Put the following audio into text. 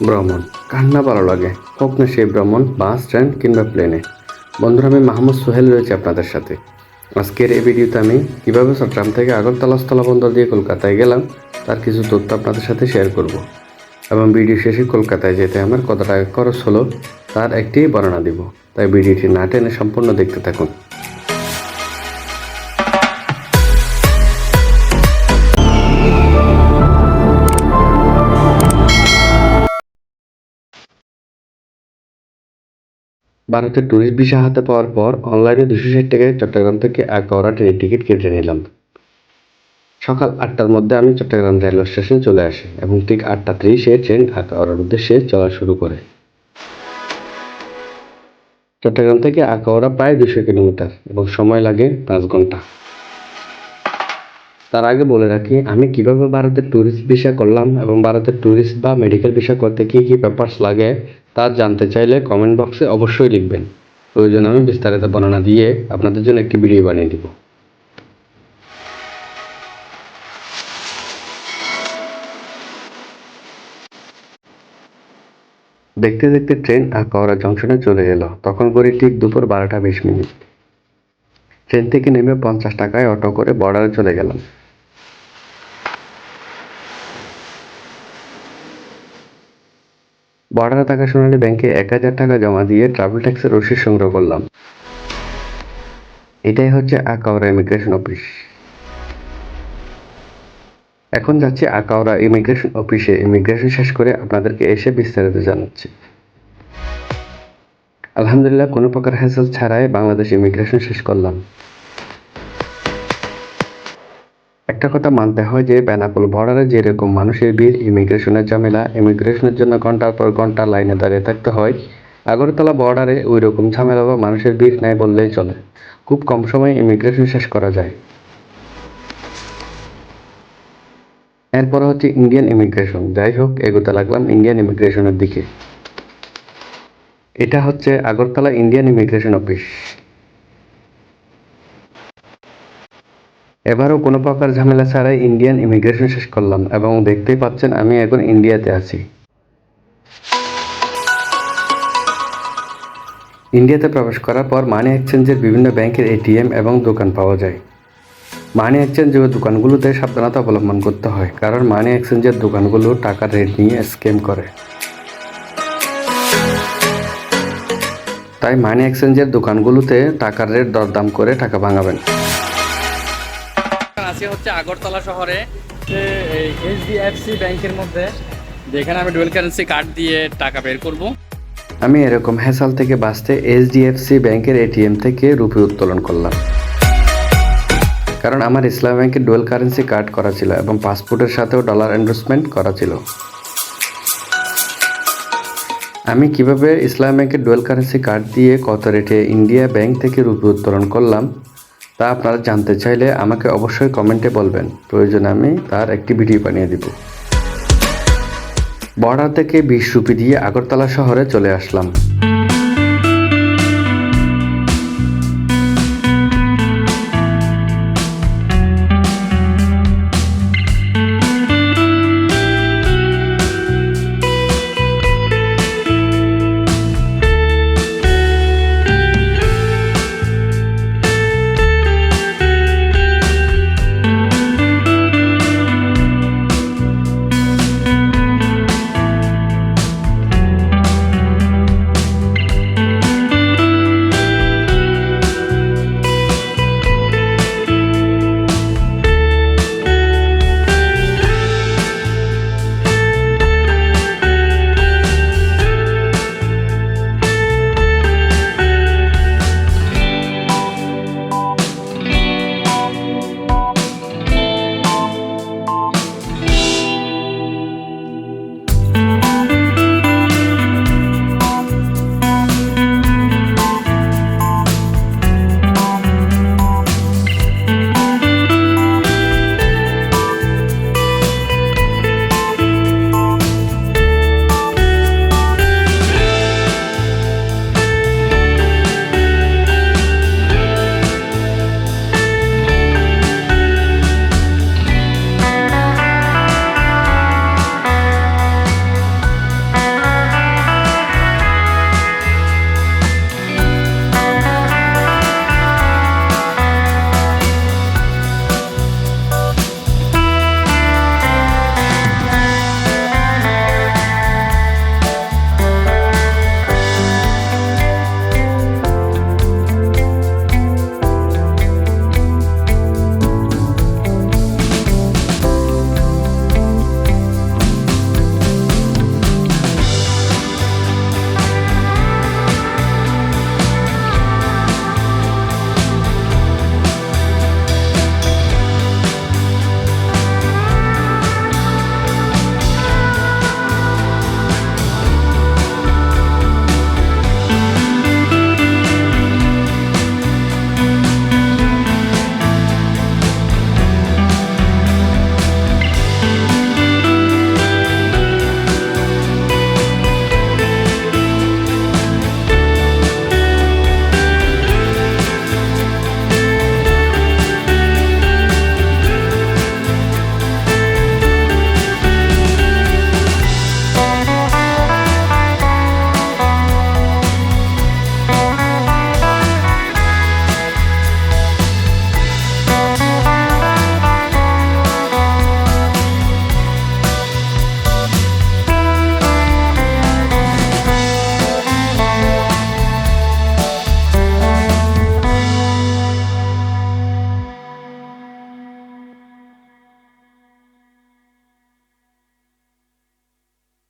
ভ্রমণ কার না ভালো লাগে, হোক না সেই ভ্রমণ বাস, ট্রেন কিংবা প্লেনে। বন্ধুরা, আমি মাহমুদ সোহেল রয়েছে আপনাদের সাথে। আজকের এই ভিডিওতে আমি কীভাবে চট্টগ্রাম থেকে আগরতলা স্থলবন্দর দিয়ে কলকাতায় গেলাম তার কিছু তথ্য আপনাদের সাথে শেয়ার করব, এবং ভিডিও শেষে কলকাতায় যেতে আমার কত টাকা খরচ হলো তার একটি বর্ণনা দিব। তাই ভিডিওটি না টেনে সম্পূর্ণ দেখতে থাকুন। ভারতের ট্যুরিস্ট ভিসা হাতে পাওয়ার পর অনলাইনে 260 টাকায় চট্টগ্রাম থেকে আখাউড়া ট্রেনের টিকিট কেটে নিলাম। সকাল 8টার মধ্যে আমি চট্টগ্রাম রেলওয়ে স্টেশনে চলে আসি এবং ঠিক 8টা 30-এ ট্রেন আখাউড়ার উদ্দেশ্যে চলা শুরু করে। চট্টগ্রাম থেকে আখাউড়া প্রায় 200 কিলোমিটার এবং সময় লাগে 5 ঘন্টা। তার আগে বলে রাখি, আমি কিভাবে ভারতের ট্যুরিস্ট ভিসা করলাম এবং ভারতের ট্যুরিস্ট বা মেডিকেল ভিসা করতে কী কী পেপারস লাগে তা জানতে চাইলে কমেন্ট বক্সে অবশ্যই লিখবেন। প্রয়োজনে আমি বিস্তারিত বর্ণনা দিয়ে আপনাদের জন্য একটি ভিডিও বানিয়ে দিব। দেখতে দেখতে ট্রেন আখাউড়া জংশনে চলে এলো। তখন ঘড়ি ঠিক দুপুর 12টা 20 মিনিট। ট্রেন থেকে নেমে 50 টাকায় অটো করে বর্ডারে চলে গেলাম। বর্ডারে থাকা সোনালী ব্যাংকে 1000 টাকা জমা দিয়ে ট্রাভেল ট্যাক্সের রসিদ সংগ্রহ করলাম। এটাই হচ্ছে আখাউড়া ইমিগ্রেশন অফিস। এখন যাচ্ছি আখাউড়া ইমিগ্রেশন অফিসে। ইমিগ্রেশন শেষ করে আপনাদেরকে এসে বিস্তারিত জানাচ্ছি। আলহামদুলিল্লাহ, কোনো প্রকার হ্যাসেল ছাড়াই বাংলাদেশ ইমিগ্রেশন শেষ করলাম। একটা কথা মানতে হয় যে বেনাপোল বর্ডারে যেরকম মানুষের ভিড়, ইমিগ্রেশনের ঝামেলা, ইমিগ্রেশনের জন্য ঘন্টার পর ঘন্টা লাইনে দাঁড়িয়ে থাকতে হয়, আগরতলা বর্ডারে ওই রকম ঝামেলা বা মানুষের ভিড় নেই বললেই চলে। খুব কম সময়ে ইমিগ্রেশন শেষ করা যায়। এরপরে হচ্ছে ইন্ডিয়ান ইমিগ্রেশন। যাই হোক, এগোতে লাগলাম ইন্ডিয়ান ইমিগ্রেশনের দিকে। এটা হচ্ছে আগরতলা ইন্ডিয়ান ইমিগ্রেশন অফিস। এবারও কোনো প্রকার ঝামেলা ছাড়াই ইন্ডিয়ান ইমিগ্রেশন শেষ করলাম এবং দেখতেই পাচ্ছেন আমি এখন ইন্ডিয়াতে আছি। ইন্ডিয়াতে প্রবেশ করার পর মানি এক্সচেঞ্জের বিভিন্ন ব্যাংকের এটিএম এবং দোকান পাওয়া যায়। মানি এক্সচেঞ্জের দোকানগুলোতে সাবধানতা অবলম্বন করতে হয়, কারণ মানি এক্সচেঞ্জের দোকানগুলো টাকার রেট নিয়ে স্ক্যাম করে। তাই মানি এক্সচেঞ্জের দোকানগুলোতে টাকার রেট দরদাম করে টাকা ভাঙাবেন। আজকে হচ্ছে আগরতলা শহরে এইচডিএফসি ব্যাংকের মধ্যে, যেখানে আমি ডুয়েল কারেন্সি কার্ড দিয়ে টাকা বের করব। আমি এরকম হ্যাসাল থেকে বাঁচতে এইচডিএফসি ব্যাংকের এটিএম থেকে রুপি উত্তোলন করলাম, কারণ আমার ইসলাম ব্যাংকের ডুয়েল কারেন্সি কার্ড করা ছিল এবং পাসপোর্টের সাথেও ডলার এন্ডোর্সমেন্ট করা ছিল। আমি কিভাবে ইসলাম ব্যাংকের ডুয়েল কারেন্সি কার্ড দিয়ে কত রেটে ইন্ডিয়া ব্যাংক থেকে রুপি উত্তোলন করলাম তা আপনারা জানতে চাইলে আমাকে অবশ্যই কমেন্টে বলবেন। প্রয়োজনে আমি তার একটি ভিডিও বানিয়ে দিব। বর্ডার থেকে 20 রুপি দিয়ে আগরতলা শহরে চলে আসলাম।